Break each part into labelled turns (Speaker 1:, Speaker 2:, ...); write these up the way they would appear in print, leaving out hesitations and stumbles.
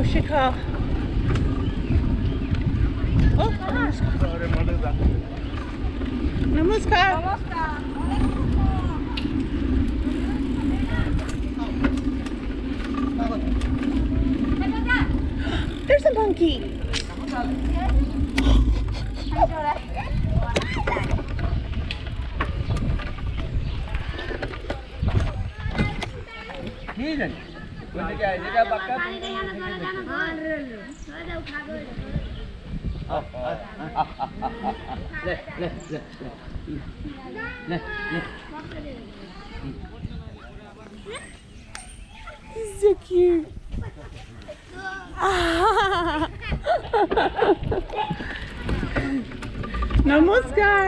Speaker 1: Shika. Oh, namaskar. There's a monkey. He's so cute. Namaskar.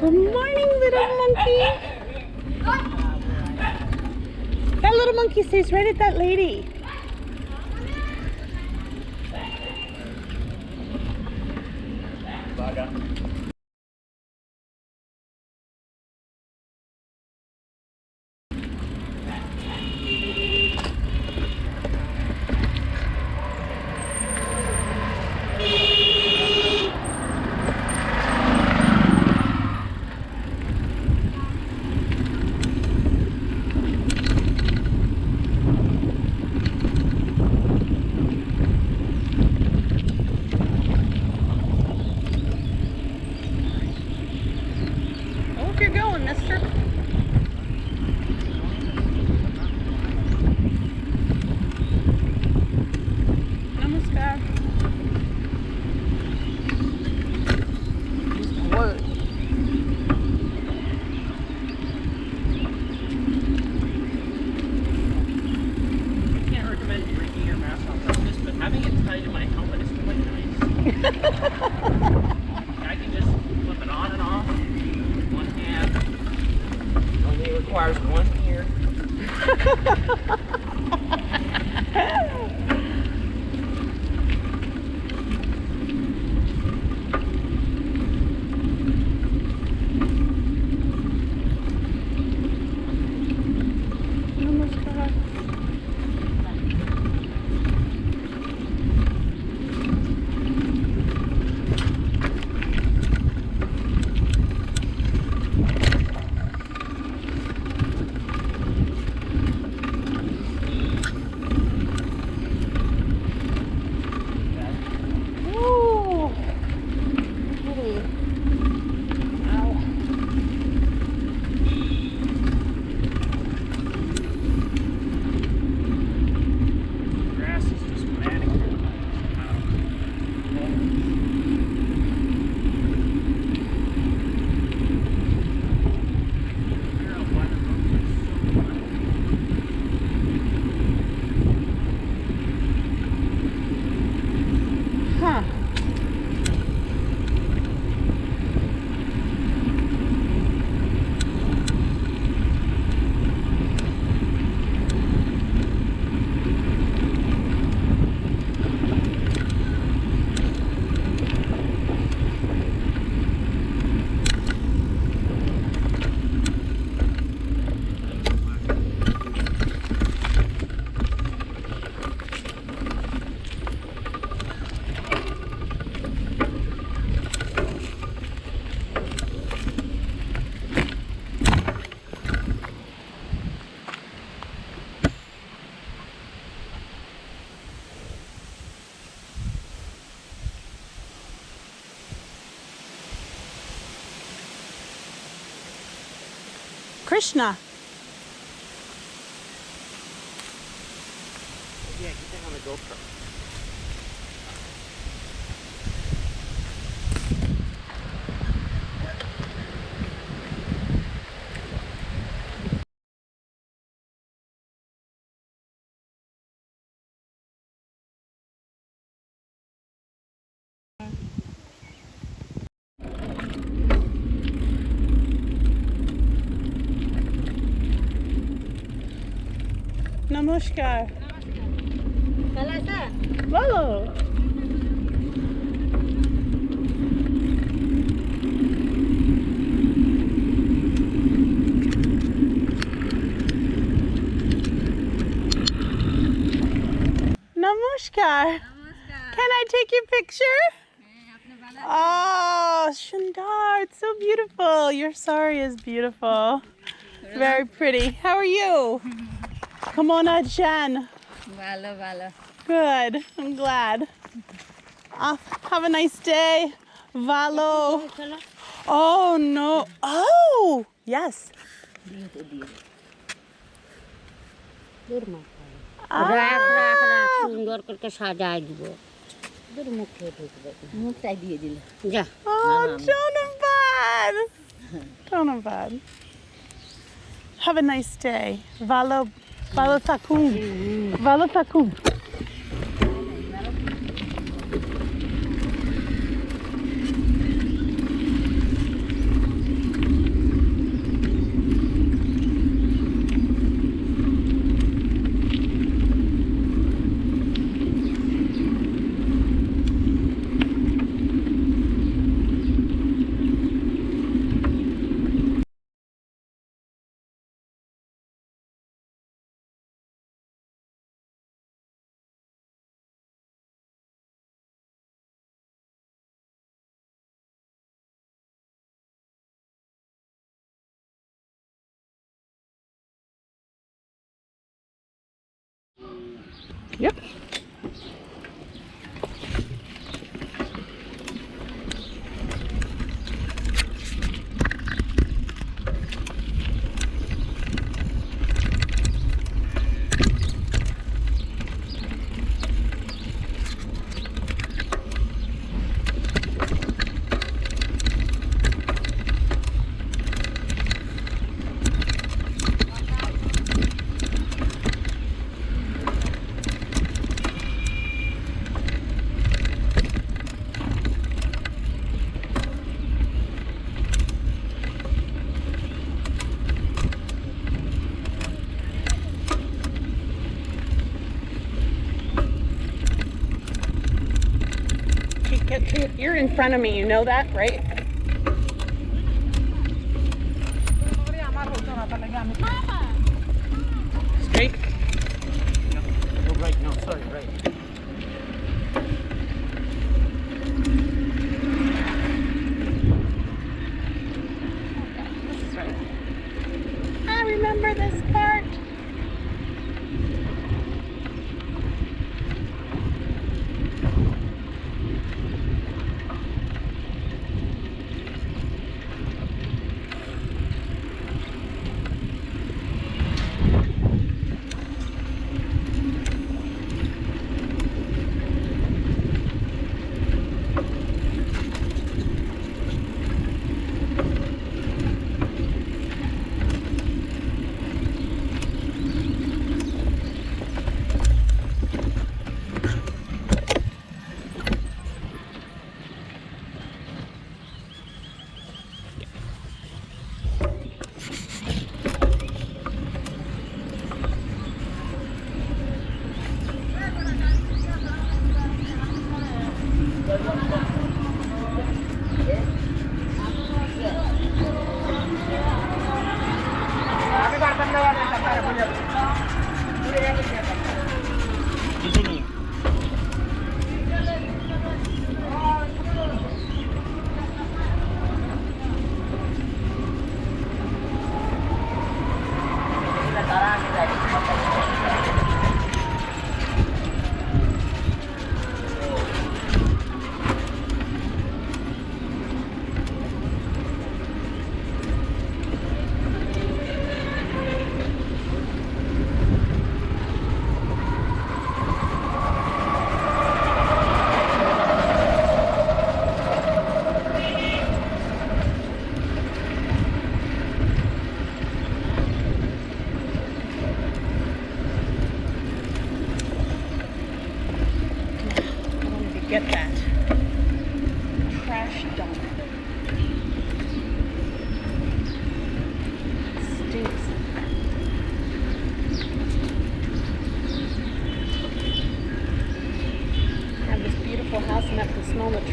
Speaker 1: Good morning, little monkey. That little monkey stays right at that lady. You're going, mister. Namaskar.
Speaker 2: I can't recommend drinking your mask on purpose, but having it tied to my helmet is quite nice. I can just flip it on and off. One hand. Only requires one ear.
Speaker 1: Namaskar. Krishna.
Speaker 2: Yeah, get that on the GoPro.
Speaker 1: Namaskar.
Speaker 3: Kalasa.
Speaker 1: Hello. Namaskar. Can I take your picture? Oh, Shundar, it's so beautiful. Your sari is beautiful. Very pretty. How are you? Come on, Jen.
Speaker 3: Valo.
Speaker 1: Good. I'm glad. Have a nice day. Valo. Oh, no. Oh, yes.
Speaker 3: রাখ সুন্দর করে সাজায় দিব তোর মুখে ঢুকবে মুখটাই দিয়ে দিল যা
Speaker 1: Oh, Jonathan. Jonathan. Have a nice day. Valo takum. Valo takum. Yep. You're in front of me, you know that, right? Straight?
Speaker 2: No, right, no, sorry, right.
Speaker 1: This is right. I remember this part.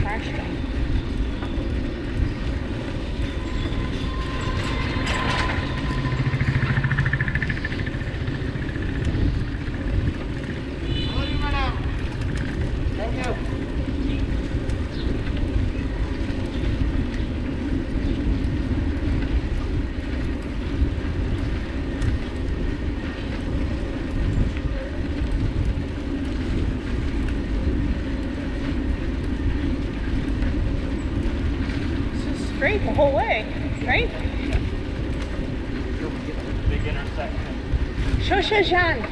Speaker 1: trash dump. Straight the whole way, right?
Speaker 2: Big intersection.
Speaker 1: Shoshajan.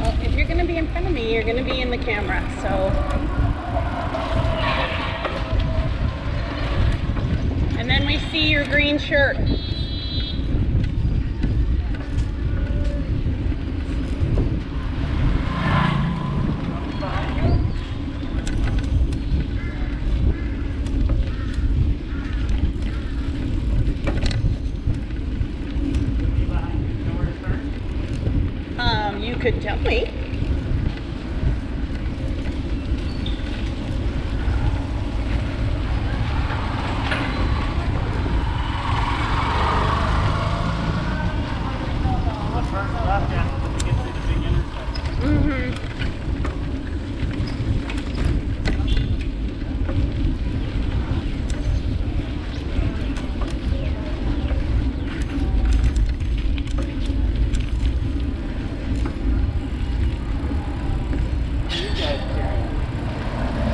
Speaker 1: Well, if you're gonna be in front of me, you're gonna be in the camera, so. And then we see your green shirt. You could tell me.
Speaker 2: First left hand to get through the big intersection.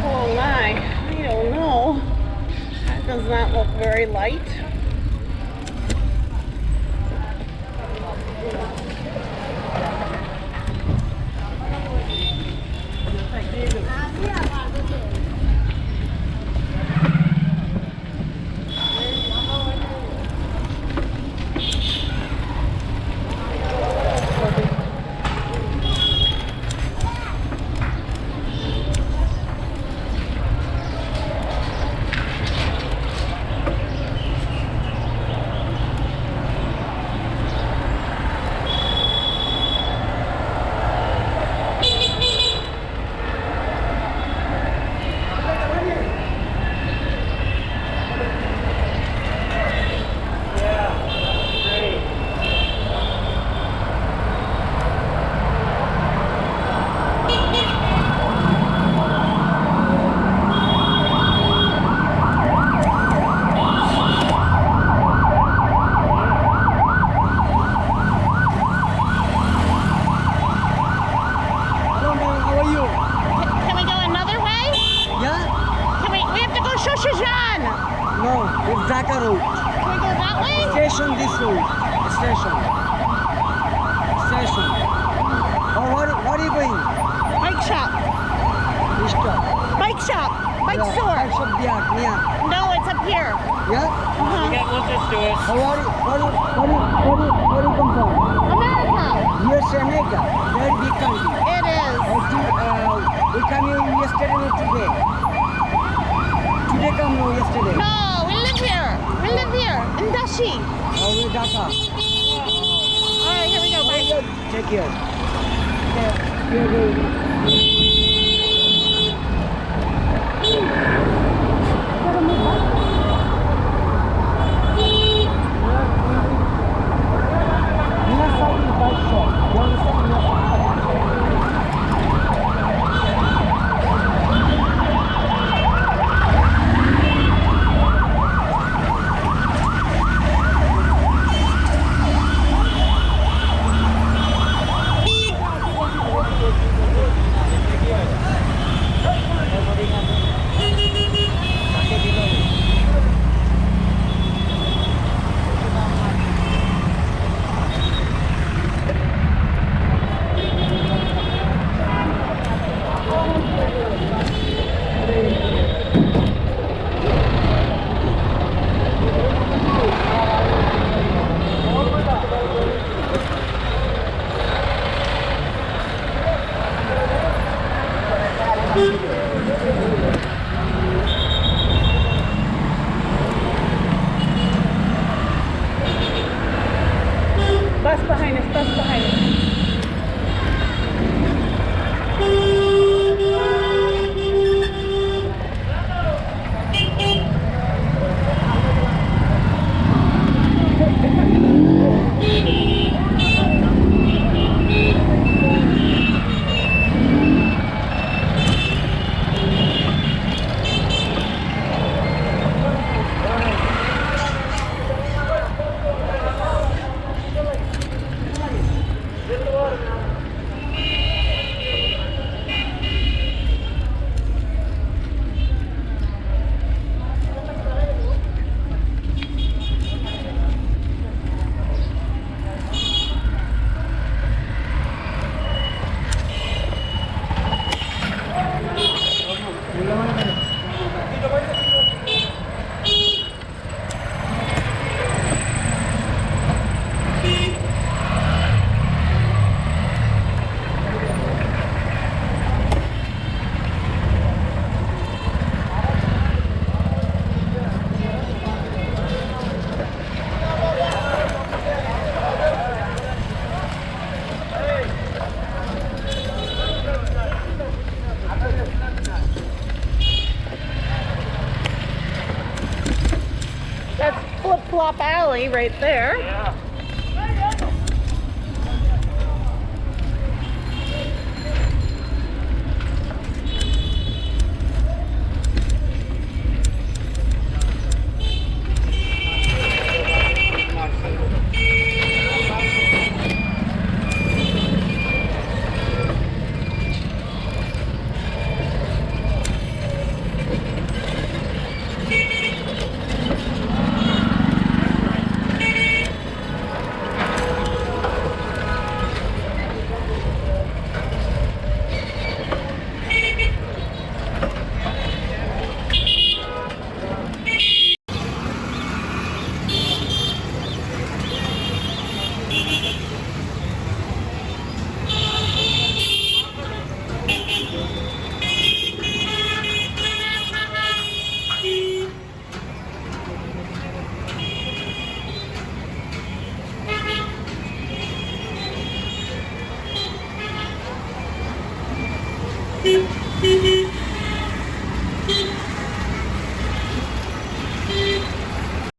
Speaker 1: Oh my, I don't know. That does not look very light. Can we go another way?
Speaker 4: Yeah?
Speaker 1: We have to go Shoshajan.
Speaker 4: No, it's Dhaka road.
Speaker 1: Can we go that way?
Speaker 4: Station this road. Station. Station. Oh, what are you going?
Speaker 1: Bike shop.
Speaker 4: Stop.
Speaker 1: Bike shop. Bike store.
Speaker 4: Bike shop there, near.
Speaker 1: No, it's up here.
Speaker 4: Yeah?
Speaker 1: Uh-huh.
Speaker 2: Okay, we'll just do it.
Speaker 4: Where you come from?
Speaker 1: America.
Speaker 4: USA, America. Very big country.
Speaker 1: It is.
Speaker 4: We come here yesterday or today? Today come no, yesterday.
Speaker 1: No, we live here. We I live here in Dashi.
Speaker 4: Oh, we Dhaka.
Speaker 1: All right, here we go. Bye.
Speaker 4: Take care. Here.
Speaker 1: Bus behind us, bus behind us. That's Flip Flop Alley right there.
Speaker 2: Yeah.